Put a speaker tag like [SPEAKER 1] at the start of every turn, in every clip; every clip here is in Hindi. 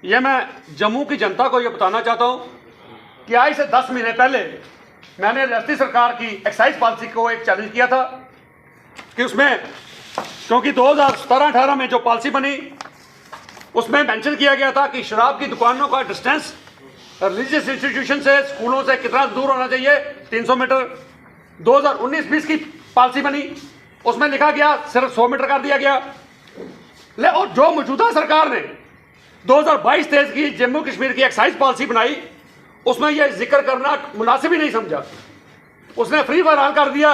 [SPEAKER 1] ये मैं जम्मू की जनता को ये बताना चाहता हूँ कि आज से 10 महीने पहले मैंने लेफ्टी सरकार की एक्साइज पॉलिसी को एक चैलेंज किया था कि उसमें, क्योंकि 2017-18 में जो पॉलिसी बनी उसमें मेंशन किया गया था कि शराब की दुकानों का डिस्टेंस रिलीजियस इंस्टीट्यूशन से, स्कूलों से कितना दूर होना चाहिए, 300 मीटर। 2019-20 की पॉलिसी बनी, उसमें लिखा गया सिर्फ 100 मीटर कर दिया गया। और जो मौजूदा सरकार ने 2022-23 की जम्मू कश्मीर की एक्साइज पॉलिसी बनाई उसमें यह जिक्र करना मुनासिब ही नहीं समझा। उसने फ्री फॉर ऑल कर दिया।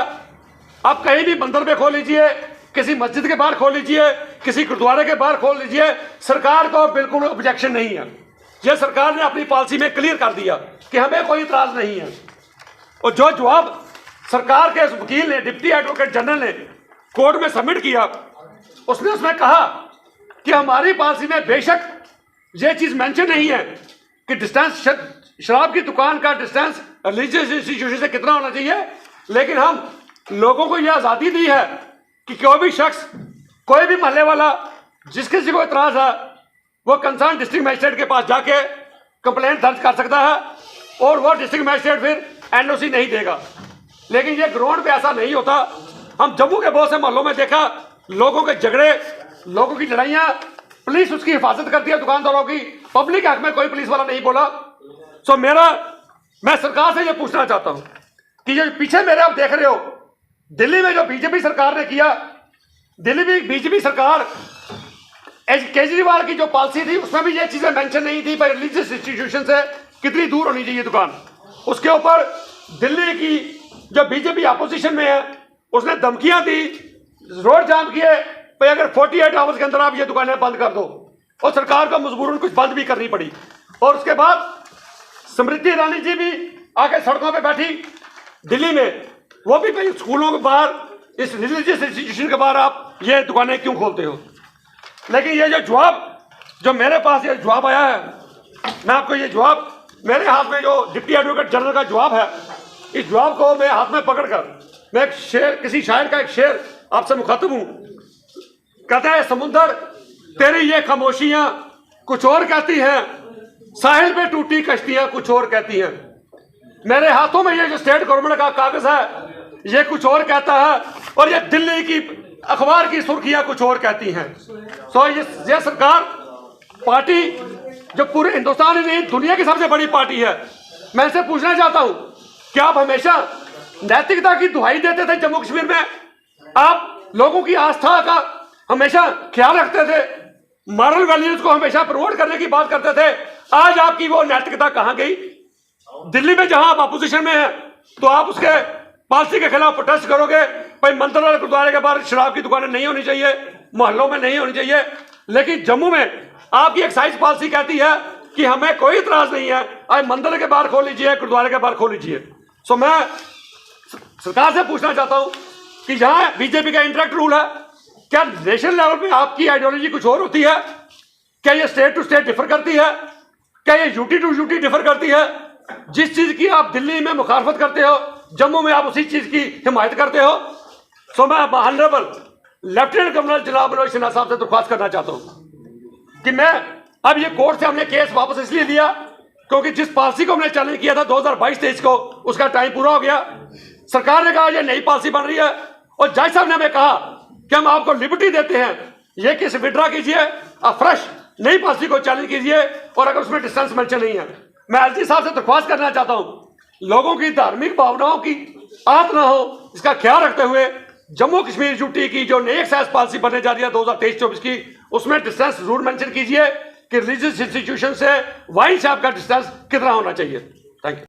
[SPEAKER 1] अब कहीं भी मंदिर पे खोल लीजिए, किसी मस्जिद के बाहर खोल लीजिए, किसी गुरुद्वारे के बाहर खोल लीजिए, सरकार को बिल्कुल ऑब्जेक्शन नहीं है। यह सरकार ने अपनी पॉलिसी में क्लियर कर दिया कि हमें कोई इतराज नहीं है। और जो जवाब सरकार के वकील ने, डिप्टी एडवोकेट जनरल ने कोर्ट में सबमिट किया, उसमें कहा कि हमारी पॉलिसी में बेशक यह चीज मेंशन नहीं है कि डिस्टेंस, शराब की दुकान का डिस्टेंस रिलीजियस इंस्टीट्यूशन से कितना होना चाहिए, लेकिन हम लोगों को यह आज़ादी दी है कि कोई भी शख्स, कोई भी मोहल्ले वाला जिस किसी को इतराज है वो कंसर्न डिस्ट्रिक्ट मजिस्ट्रेट के पास जाके कंप्लेंट दर्ज कर सकता है और वो डिस्ट्रिक्ट मजिस्ट्रेट फिर एनओसी नहीं देगा। लेकिन ये ग्राउंड पे ऐसा नहीं होता। हम जम्मू के बहुत से मोहल्लों में देखा लोगों के झगड़े, लोगों की लड़ाइयाँ, पुलिस उसकी हिफाजत करती है दुकानदारों की, पब्लिक हक में कोई पुलिस वाला नहीं बोला। सो मैं सरकार से ये पूछना चाहता हूँ कि जो पीछे मेरे आप देख रहे हो, दिल्ली में जो बीजेपी सरकार ने किया, दिल्ली में बीजेपी सरकार केजरीवाल की जो पॉलिसी थी उसमें भी ये चीजें मेंशन नहीं थी भाई रिलीजियस इंस्टीट्यूशन से कितनी दूर होनी चाहिए दुकान। उसके ऊपर दिल्ली की जो बीजेपी अपोजिशन में है उसने धमकियां दी, रोड जाम किए भाई अगर 48 आवर्स के अंदर आप ये दुकानें बंद कर दो, और सरकार को मजबूरन कुछ बंद भी करनी पड़ी। और उसके बाद स्मृति ईरानी जी भी आके सड़कों पे बैठी दिल्ली में, वो भी भाई स्कूलों के बाहर, इस रिलीजियस इंस्टीट्यूशन के बाहर आप ये दुकानें क्यों खोलते हो। लेकिन ये जो जवाब, जो मेरे पास ये जवाब आया है, मैं आपको ये जवाब, मेरे हाथ में जो डिप्टी एडवोकेट जनरल का जवाब है, इस जवाब को मैं हाथ में पकड़कर मैं एक शेर, किसी शायर का एक शेर आपसे मुखातिब हूं। कहता है, समुंदर तेरी ये खामोशियां कुछ और कहती हैं, साहिल पे टूटी कश्तियां कुछ और कहती हैं। मेरे हाथों में ये जो स्टेट गवर्नमेंट का कागज है ये कुछ और कहता है, और ये दिल्ली की अखबार की सुर्खियां कुछ और कहती हैं। सो ये सरकार पार्टी जो पूरे हिंदुस्तान ही नहीं दुनिया की सबसे बड़ी पार्टी है, मैं इनसे पूछना चाहता हूं कि आप हमेशा नैतिकता की दुहाई देते थे जम्मू कश्मीर में, आप लोगों की आस्था का हमेशा ख्याल रखते थे, मॉरल वैल्यूज को हमेशा प्रमोट करने की बात करते थे, आज आपकी वो नैतिकता कहां गई। दिल्ली में जहां आप अपोजिशन में हैं तो आप उसके पॉलिसी के खिलाफ प्रोटेस्ट करोगे, भाई मंदिर और गुरुद्वारे के बाहर शराब की दुकानें नहीं होनी चाहिए, मोहल्लों में नहीं होनी चाहिए। लेकिन जम्मू में आपकी एक्साइज पॉलिसी कहती है कि हमें कोई इतराज नहीं है, आज मंदिर के बाहर खोल लीजिए, गुरुद्वारे के बाहर खोल लीजिए। सो मैं सरकार से पूछना चाहता हूं कि जहां बीजेपी का इंटरेक्ट रूल है, क्या नेशनल लेवल पे आपकी आइडियोलॉजी कुछ और होती है? क्या ये स्टेट टू स्टेट डिफर करती है? क्या ये यूटी टू यूटी डिफर करती है? जिस चीज की आप दिल्ली में मुखालफत करते हो, जम्मू में आप उसी चीज की हिमायत करते हो। सो मैं ऑनरेबल लेफ्टिनेंट गवर्नर जनाब मनोज सिन्हा साहब से दरख्वास्त करना चाहता हूं कि मैं अब ये कोर्ट से हमने केस वापस इसलिए लिया क्योंकि जिस पॉलिसी को हमने चैलेंज किया था 2022-23 को, उसका टाइम पूरा हो गया। सरकार ने कहा ये नई पॉलिसी बन रही है, और जज साहब ने हमें कहा कि हम आपको लिबर्टी देते हैं, ये केस विड्रॉ कीजिए, फ्रेश नई पॉलिसी को चैलेंज कीजिए, और अगर उसमें डिस्टेंस मेंशन नहीं है। मैं एलजी साहब से दरख्वास्त करना चाहता हूं, लोगों की धार्मिक भावनाओं की आहत ना हो, इसका ख्याल रखते हुए जम्मू कश्मीर यूटी की जो नई एक्साइज पॉलिसी बनने जा रही है 2023-24 की, उसमें डिस्टेंस जरूर मेंशन कीजिए कि रिलीजियस इंस्टीट्यूशन से वाइन शॉप का डिस्टेंस कितना होना चाहिए।